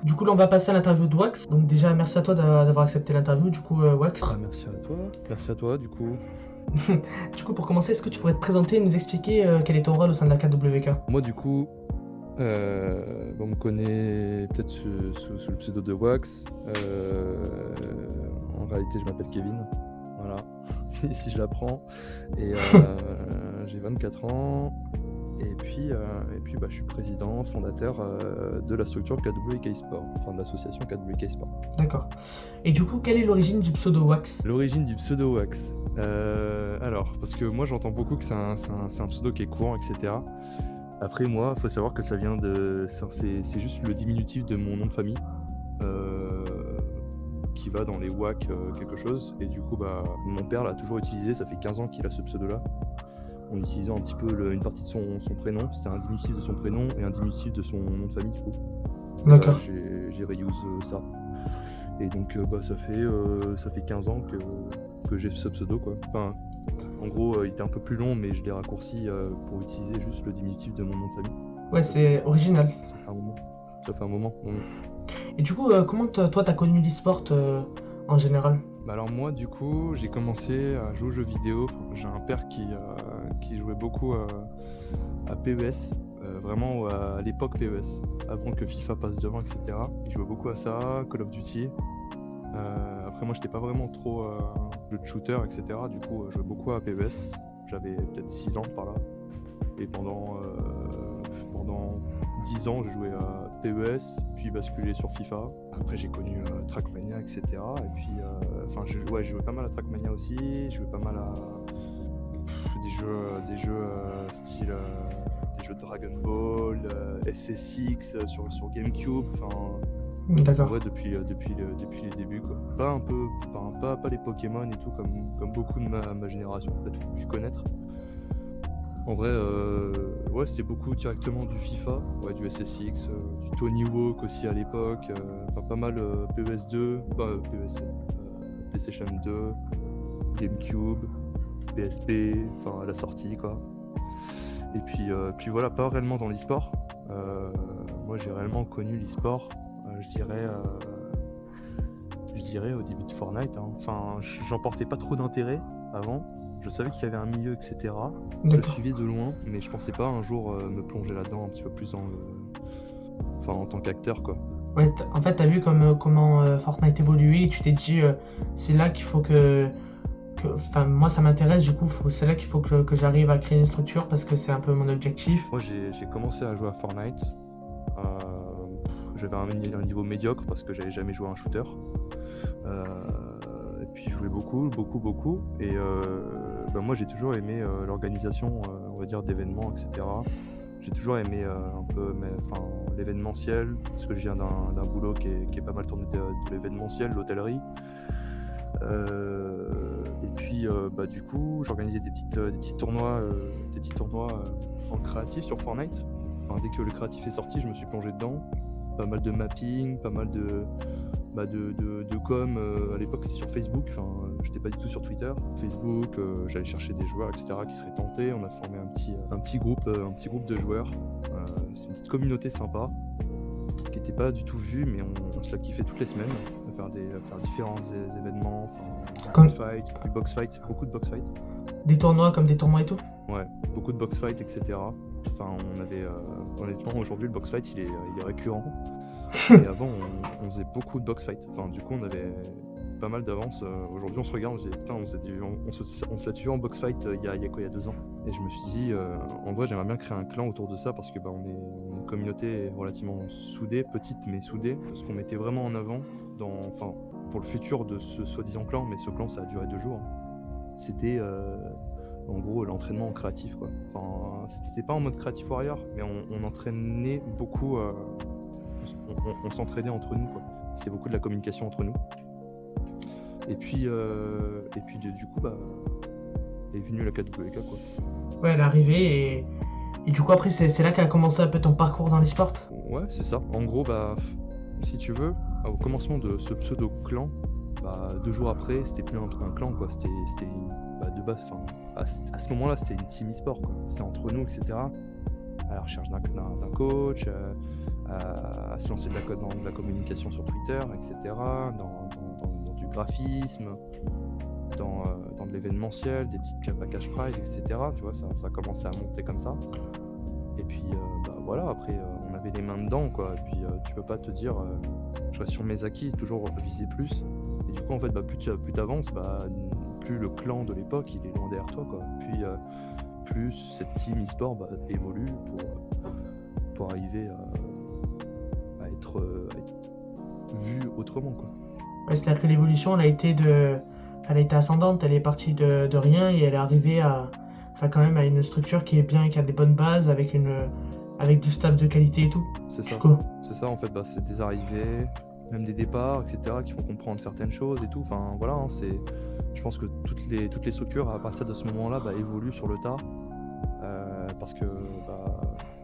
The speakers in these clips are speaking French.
Du coup, là, on va passer à l'interview de Wax. Donc déjà, merci à toi d'avoir accepté l'interview. Du coup, Wax. Ah, merci à toi. Merci à toi, du coup. Du coup, pour commencer, est-ce que tu pourrais te présenter et nous expliquer quel est ton rôle au sein de la KWK? Moi, du coup, on me connaît peut-être sous le pseudo de Wax. En réalité, je m'appelle Kevin. Voilà, si je l'apprends. Et j'ai 24 ans. Et puis je suis président, fondateur de la structure KWK Sport, enfin de l'association KWK Sport. D'accord. Et du coup, quelle est l'origine du pseudo Wax? L'origine du pseudo Wax. Alors, parce que moi j'entends beaucoup que c'est un pseudo qui est courant, etc. Après, moi, il faut savoir que ça vient de. C'est juste le diminutif de mon nom de famille, qui va dans les WAC quelque chose. Et du coup, mon père l'a toujours utilisé, ça fait 15 ans qu'il a ce pseudo-là. En utilisant un petit peu une partie de son prénom. C'est un diminutif de son prénom et un diminutif de son nom de famille, du coup. D'accord. J'ai reuse ça. Et donc, ça fait 15 ans que j'ai ce pseudo, quoi. Enfin, en gros, il était un peu plus long, mais je l'ai raccourci pour utiliser juste le diminutif de mon nom de famille. Ouais, c'est original. Ça fait un moment. Et du coup, comment toi, t'as connu l'e-sport en général? Alors moi, du coup, j'ai commencé à jouer aux jeux vidéo. J'ai un père qui jouait beaucoup à PES, vraiment à l'époque PES, avant que FIFA passe devant, etc. Il jouait beaucoup à ça, Call of Duty. Après, moi, j'étais pas vraiment trop jeu de shooter, etc. Du coup, je jouais beaucoup à PES. J'avais peut-être 6 ans par là. Et pendant 10 ans, j'ai joué à PES, puis basculé sur FIFA. Après, j'ai connu Trackmania, etc. Et puis, j'ai joué pas mal à Trackmania aussi. J'ai joué pas mal à des jeux style des jeux Dragon Ball, SSX sur GameCube. D'accord. Ouais, depuis les débuts, quoi. Pas les Pokémon et tout, comme beaucoup de ma génération, peut-être que tu connaître. En vrai, ouais, c'était beaucoup directement du FIFA, ouais, du SSX, du Tony Hawk aussi à l'époque, pas mal PES2, PlayStation 2, GameCube, PSP, à la sortie, quoi. Et puis voilà, pas réellement dans l'e-sport. Moi, j'ai réellement connu l'e-sport, je dirais au début de Fortnite, hein. Enfin, j'en portais pas trop d'intérêt avant. Je savais qu'il y avait un milieu, etc. Je suivais de loin, mais je pensais pas un jour me plonger là-dedans un petit peu plus en tant qu'acteur, quoi. Ouais, en fait, t'as vu comment Fortnite évoluait et tu t'es dit, c'est là qu'il faut Enfin, moi, ça m'intéresse, du coup, c'est là qu'il faut que j'arrive à créer une structure parce que c'est un peu mon objectif. Moi, j'ai commencé à jouer à Fortnite. J'avais un niveau médiocre parce que j'avais jamais joué à un shooter. Et puis je jouais beaucoup. Et moi j'ai toujours aimé l'organisation, on va dire, d'événements, etc. J'ai toujours aimé un peu l'événementiel, parce que je viens d'un boulot qui est pas mal tourné de l'événementiel, l'hôtellerie. Et puis du coup j'organisais des petits tournois en créatif sur Fortnite. Dès que le créatif est sorti, je me suis plongé dedans. Pas mal de mapping, pas mal de com. À l'époque c'était sur Facebook, j'étais pas du tout sur Twitter. Facebook, j'allais chercher des joueurs, etc. qui seraient tentés. On a formé un petit groupe de joueurs. C'est une petite communauté sympa qui était pas du tout vue, mais on se la kiffait toutes les semaines à faire différents événements, du box fight, beaucoup de box fight. Des tournois comme des tournois et tout? Ouais, beaucoup de box fight, etc. On avait honnêtement aujourd'hui le box fight il est récurrent. Et avant on faisait beaucoup de box fight. Du coup on avait pas mal d'avance. Aujourd'hui on se regarde, on se dit putain, on se l'a tué en box fight il y a 2 ans. Et je me suis dit en vrai j'aimerais bien créer un clan autour de ça parce que on est une communauté relativement soudée, petite mais soudée, parce qu'on mettait vraiment en avant pour le futur de ce soi-disant clan, mais ce clan ça a duré 2 jours. C'était en gros l'entraînement en créatif, quoi. C'était pas en mode creative warrior, mais on entraînait beaucoup, on s'entraînait entre nous, quoi. C'était beaucoup de la communication entre nous. Et puis du coup est venue la KWK, quoi. Ouais, elle est arrivée et du coup après c'est là qu'a commencé un peu ton parcours dans l'e-sport? Ouais, c'est ça. En gros, si tu veux, au commencement de ce pseudo clan, 2 jours après, c'était plus un clan, quoi. C'était de base, à ce moment-là, c'était une team e-sport, quoi. C'était entre nous, etc. À la recherche d'un coach, à se lancer dans de la communication sur Twitter, etc., dans du graphisme, dans de l'événementiel, des petites cash prize, etc. Tu vois, ça a commencé à monter comme ça. Et puis voilà, après on avait les mains dedans, quoi. Et puis tu peux pas te dire je reste sur mes acquis, toujours viser plus. Et du coup en fait plus t'avances, plus le clan de l'époque il est loin derrière toi, quoi. Puis plus cette team e-sport évolue pour arriver à être vue autrement, quoi. Ouais, c'est-à-dire que l'évolution, elle a été ascendante, elle est partie de rien et elle est arrivée quand même à une structure qui est bien, qui a des bonnes bases, avec du staff de qualité et tout. C'est ça. Du coup, C'est ça en fait, c'est des arrivées, même des départs, etc., qui font comprendre certaines choses et tout. Enfin voilà, hein, je pense que toutes les structures à partir de ce moment-là évoluent sur le tas, parce que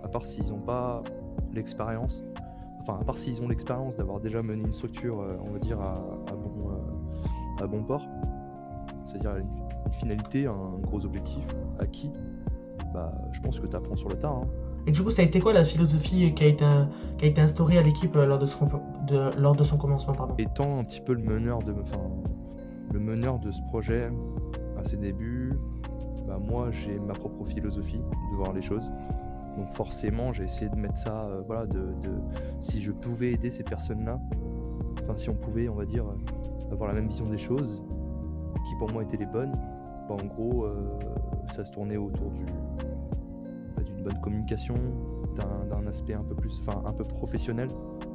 à part s'ils n'ont pas l'expérience, à part s'ils ont l'expérience d'avoir déjà mené une structure, on va dire à bon port, c'est-à-dire une finalité, un gros objectif acquis, je pense que tu apprends sur le tas, hein. et du coup, ça a été quoi la philosophie qui a été instaurée à l'équipe lors de son commencement, pardon? Étant un petit peu le meneur de ce projet à ses débuts, moi j'ai ma propre philosophie de voir les choses. Donc forcément j'ai essayé de mettre ça, si je pouvais aider ces personnes-là, si on pouvait, on va dire, avoir la même vision des choses, qui pour moi étaient les bonnes, en gros ça se tournait autour d'une bonne communication, d'un aspect un peu plus, un peu professionnel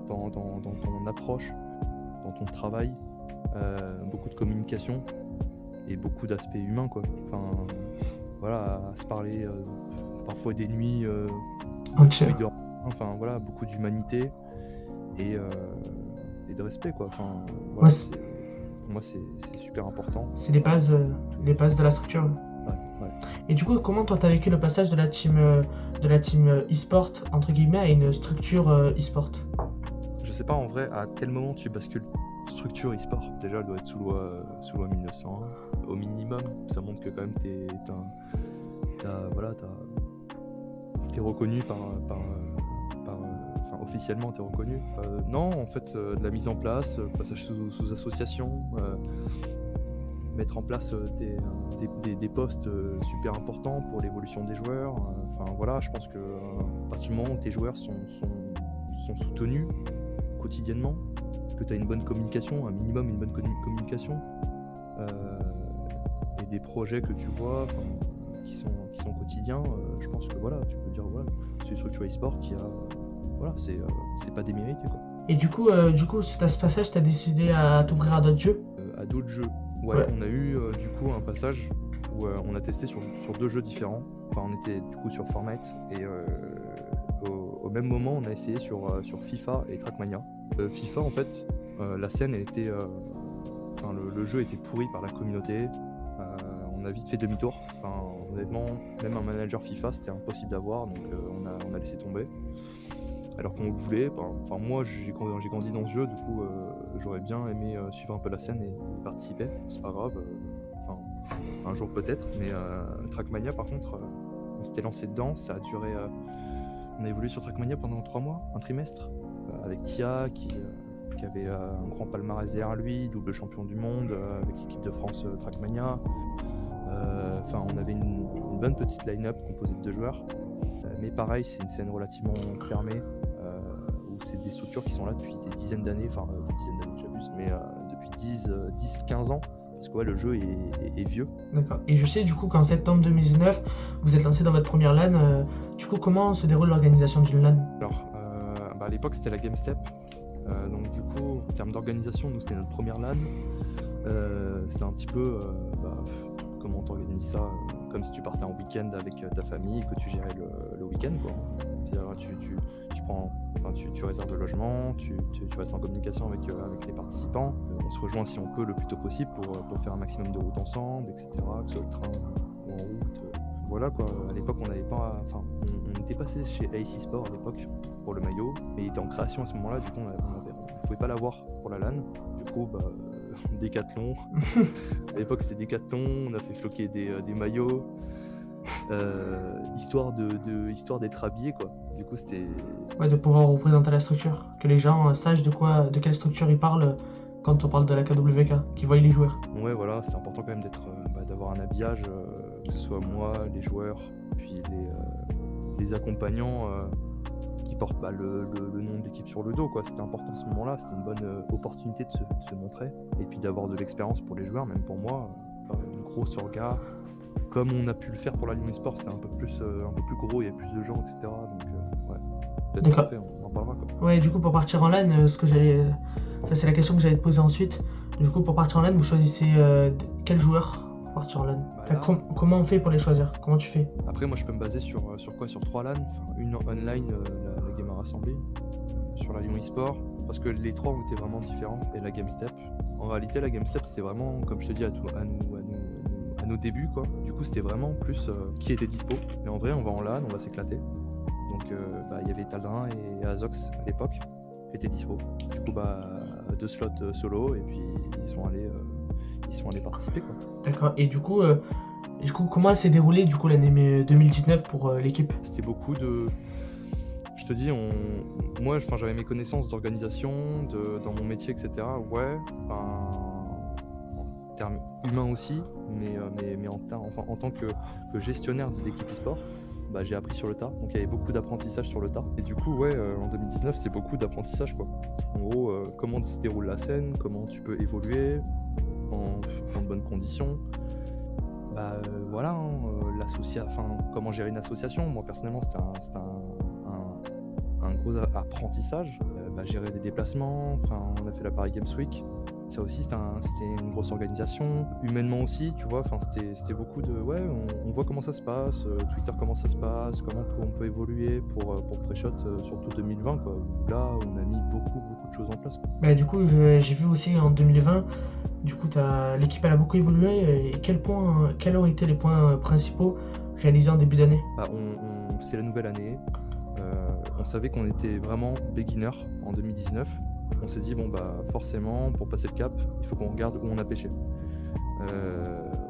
dans ton approche, dans ton travail, beaucoup de communication et beaucoup d'aspects humains, quoi. Voilà, à se parler parfois des nuits Entière. beaucoup d'humanité et de respect, quoi. Ouais, Pour moi c'est super important. c'est les bases de la structure. Ouais. Et du coup, comment toi t'as vécu le passage de la team e-sport entre guillemets à une structure e-sport? Je sais pas en vrai à quel moment tu bascules structure e-sport. Déjà elle doit être sous loi 1901 au minimum. Ça montre que quand même t'es reconnu officiellement t'es reconnu. Non, en fait, de la mise en place, passage sous association, mettre en place des postes super importants pour l'évolution des joueurs. Voilà, je pense que à partir du moment où tes joueurs sont soutenus quotidiennement, que tu as une bonne communication, un minimum une bonne communication, et des projets que tu vois qui sont quotidiens, je pense que voilà, tu peux dire voilà, c'est une structure e-sport qui a voilà, c'est pas démérité, quoi. Et du coup, suite à ce passage, t'as décidé à t'ouvrir à d'autres jeux? À d'autres jeux. Ouais, on a eu du coup un passage où on a testé sur 2 jeux différents. On était du coup sur Fortnite et au même moment on a essayé sur FIFA et Trackmania. FIFA en fait, la scène était, le jeu était pourri par la communauté. On a vite fait demi-tour. Honnêtement, même un manager FIFA c'était impossible d'avoir, donc on a laissé tomber. Alors qu'on le voulait, moi j'ai grandi dans ce jeu, du coup j'aurais bien aimé suivre un peu la scène et participer, c'est pas grave, un jour peut-être, mais Trackmania par contre, on s'était lancé dedans, ça a duré, on a évolué sur Trackmania pendant 3 mois, un trimestre, avec Tia qui avait un grand palmarès derrière lui, double champion du monde, avec l'équipe de France Trackmania. On avait une bonne petite line-up composée de 2 joueurs. Mais pareil, c'est une scène relativement fermée, où c'est des structures qui sont là depuis des dizaines d'années, j'abuse, mais depuis 10-15 ans, parce que le jeu est vieux. D'accord. Et je sais du coup qu'en septembre 2019, vous êtes lancé dans votre première LAN. Du coup, comment se déroule l'organisation d'une LAN? Alors, à l'époque, c'était la GameStep. Donc du coup, en termes d'organisation, nous, c'était notre première LAN. C'était un petit peu... comment t'organises ça, comme si tu partais en week-end avec ta famille et que tu gérais le week-end, quoi. C'est-à-dire tu réserves le logement, tu restes en communication avec les participants, on se rejoint si on peut le plus tôt possible pour faire un maximum de routes ensemble, etc., que ce soit le train ou en route. Voilà, quoi. À l'époque on n'avait pas, on était passé chez AC Sport à l'époque pour le maillot, mais il était en création à ce moment-là, du coup on pouvait pas l'avoir pour la LAN, du coup Décathlon. À l'époque c'était Décathlon, on a fait floquer des maillots. histoire d'être habillé, quoi. Du coup, c'était. Ouais, de pouvoir représenter la structure. Que les gens sachent de quelle structure ils parlent quand on parle de la KWK, qu'ils voient les joueurs. Ouais, voilà, c'est important quand même d'avoir un habillage, que ce soit moi, les joueurs, puis les accompagnants qui portent le nom de l'équipe sur le dos, quoi. C'était important à ce moment-là, c'était une bonne opportunité de se montrer, et puis d'avoir de l'expérience pour les joueurs, même pour moi, une grosse orga. Comme on a pu le faire pour la Lyon eSport, c'est un peu plus gros, il y a plus de gens, etc. Donc, ouais, peut-être D'accord. après, on en parlera, quoi. Ouais, du coup, pour partir en LAN, ça, c'est la question que j'allais te poser ensuite. Du coup, pour partir en LAN, vous choisissez quel joueur pour partir en LAN? Là, Comment on fait pour les choisir? Comment tu fais? Après, moi, je peux me baser sur quoi? Sur 3 LAN, une online, la Game à rassembler, sur la Lyon eSport, parce que les 3 ont été vraiment différents, et la Game Step. En réalité, la Game Step, c'était vraiment, comme je te dis, à nos débuts, quoi. Du coup, c'était vraiment plus qui était dispo. Mais en vrai, on va en LAN, on va s'éclater. Donc, il y avait Taldrin et Azox à l'époque qui étaient dispo. Du coup, 2 slots solo, et puis ils sont allés participer, quoi. D'accord. Et du coup, comment elle s'est déroulée du coup l'année 2019 pour l'équipe? C'était beaucoup de. Je te dis, moi, j'avais mes connaissances d'organisation, dans mon métier, etc. Ouais, en termes humains aussi, mais en tant que gestionnaire de l'équipe e-sport, j'ai appris sur le tas. Donc il y avait beaucoup d'apprentissage sur le tas. Et du coup, ouais, en 2019, c'est beaucoup d'apprentissage, quoi. En gros, comment se déroule la scène, comment tu peux évoluer dans de bonnes conditions. Voilà, comment gérer une association. Moi, personnellement, c'était un gros apprentissage. Gérer des déplacements, on a fait la Paris Games Week. Ça aussi, c'était une grosse organisation. Humainement aussi, tu vois, c'était beaucoup de... Ouais, on voit comment ça se passe, Twitter comment ça se passe, comment on peut évoluer pour Preshot, surtout 2020, quoi. Là, on a mis beaucoup de choses en place, quoi. Du coup, j'ai vu aussi en 2020, du coup, l'équipe elle a beaucoup évolué. Et quels ont été les points principaux réalisés en début d'année? C'est la nouvelle année. On savait qu'on était vraiment beginner en 2019. On s'est dit, forcément, pour passer le cap, il faut qu'on regarde où on a pêché.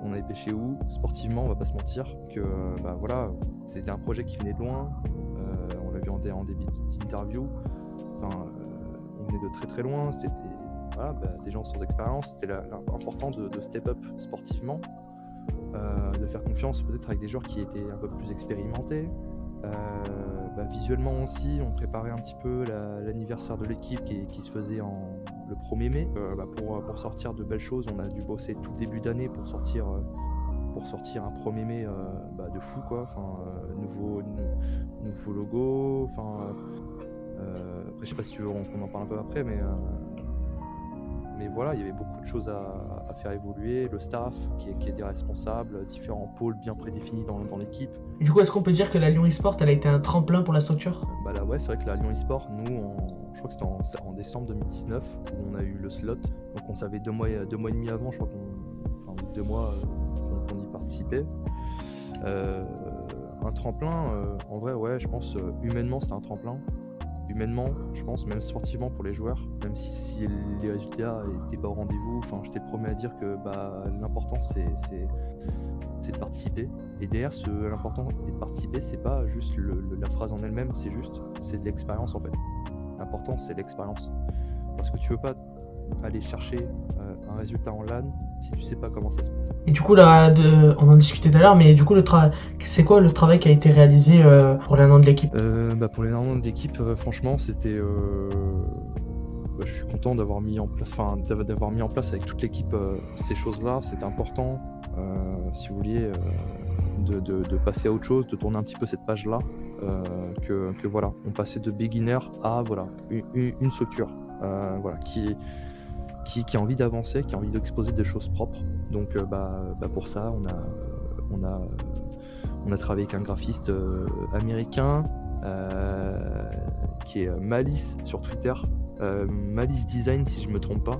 On avait pêché où? Sportivement, on va pas se mentir, que voilà, c'était un projet qui venait de loin. On l'a vu en début d'interview. On venait de très très loin. C'était des gens sans expérience. C'était important de step up sportivement, de faire confiance peut-être avec des joueurs qui étaient un peu plus expérimentés. Visuellement aussi, on préparait un petit peu l'anniversaire de l'équipe qui se faisait le 1er mai. Pour sortir de belles choses, on a dû bosser tout le début d'année pour sortir un 1er mai de fou, quoi. Nouveau logo. Après, je sais pas si tu veux qu'on en parle un peu après, mais voilà, il y avait beaucoup de choses à faire évoluer. Le staff qui est des responsables, différents pôles bien prédéfinis dans l'équipe. Du coup, est-ce qu'on peut dire que la Lyon eSport elle a été un tremplin pour la structure? Là, ouais, c'est vrai que la Lyon eSport, nous, je crois que c'était en décembre 2019 où on a eu le slot. Donc on savait 2 mois et demi avant, je crois 2 mois qu'on y participait. Un tremplin, en vrai, ouais, je pense humainement c'était un tremplin. Humainement, je pense, même sportivement pour les joueurs, même si les résultats n'étaient pas au rendez-vous, j'étais le premier à dire que l'important c'est de participer. Et derrière, l'important de participer, c'est pas juste la phrase en elle-même, c'est de l'expérience en fait. L'important, c'est l'expérience. Parce que tu veux pas aller chercher un résultat en LAN si tu sais pas comment ça se passe. Et du coup, là, on en discutait tout à l'heure, mais du coup, c'est quoi le travail qui a été réalisé pour les 1 an de l'équipe? Pour les 1 an de l'équipe, franchement, c'était... je suis content d'avoir mis en place avec toute l'équipe ces choses-là. C'était important, si vous vouliez, de passer à autre chose, de tourner un petit peu cette page-là, que voilà, on passait de beginner à voilà, une structure voilà, qui a envie d'avancer, qui a envie d'exposer des choses propres. Donc pour ça, on a travaillé avec un graphiste américain qui est Malice sur Twitter, Malice Design si je me trompe pas,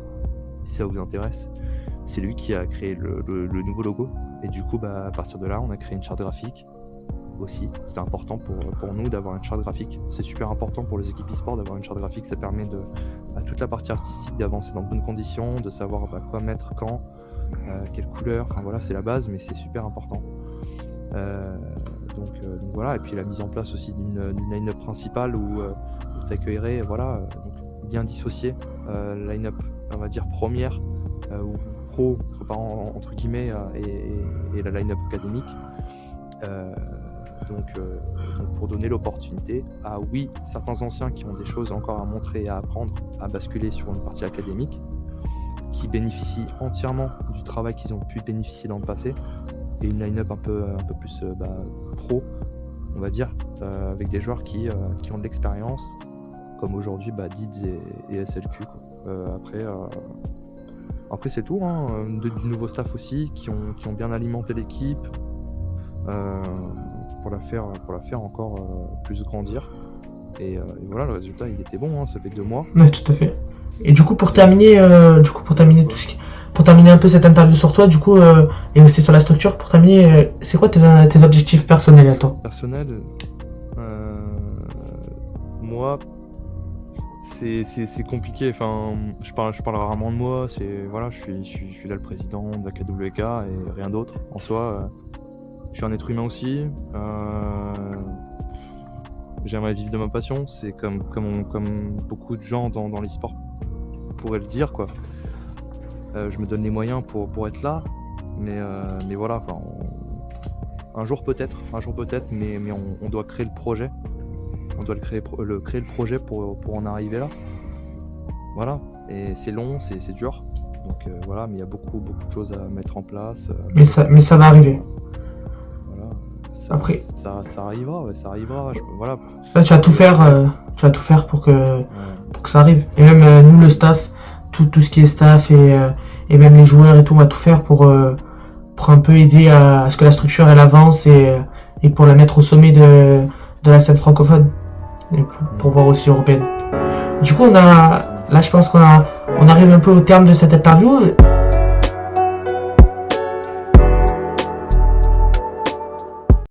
si ça vous intéresse. C'est lui qui a créé le nouveau logo. Et du coup, à partir de là, on a créé une charte graphique aussi. C'est important pour nous d'avoir une charte graphique. C'est super important pour les équipes e-sport d'avoir une charte graphique. Ça permet à toute la partie artistique d'avancer dans de bonnes conditions, de savoir quoi mettre, quand, quelle couleur. Voilà, c'est la base, mais c'est super important. Donc voilà, et puis la mise en place aussi d'une line-up principale où tu accueillerais, voilà, donc bien dissocier la line-up, on va dire première ou pro, entre guillemets, et la line-up académique. Donc pour donner l'opportunité à, oui, certains anciens qui ont des choses encore à montrer et à apprendre, à basculer sur une partie académique, qui bénéficient entièrement du travail qu'ils ont pu bénéficier dans le passé, et une line-up un peu plus pro, on va dire, avec des joueurs qui ont de l'expérience, comme aujourd'hui Dids et SLQ, quoi. Après c'est tout, hein, du nouveau staff aussi, qui ont bien alimenté l'équipe, pour la faire encore plus grandir. Et voilà, le résultat il était bon, hein, ça fait 2 mois. Ouais, tout à fait. Et du coup, pour terminer pour terminer un peu cette interview sur toi, du coup, et aussi sur la structure, pour terminer, c'est quoi tes objectifs personnels à toi? Personnel, moi, c'est compliqué. Enfin, je parle rarement de moi. Voilà, je suis là le président de la KWK et rien d'autre. En soi, je suis un être humain aussi. J'aimerais vivre de ma passion. C'est comme beaucoup de gens dans l'e-sport pourraient le dire, quoi. Je me donne les moyens pour être là, mais voilà, enfin, un jour peut-être, mais on doit créer le projet. On doit créer le projet pour en arriver là. Voilà, et c'est long, c'est dur. Donc voilà, mais il y a beaucoup de choses à mettre en place. Mais ça va arriver. Voilà, Après, ça arrivera, ouais, ça arrivera. Voilà. là, tu vas tout faire pour que ça arrive. Et même nous, le staff, tout ce qui est staff et même les joueurs et tout, on va tout faire pour un peu aider à ce que la structure elle avance et pour la mettre au sommet de la scène francophone et pour voir aussi européenne. Du coup, là, je pense qu'on arrive un peu au terme de cette interview.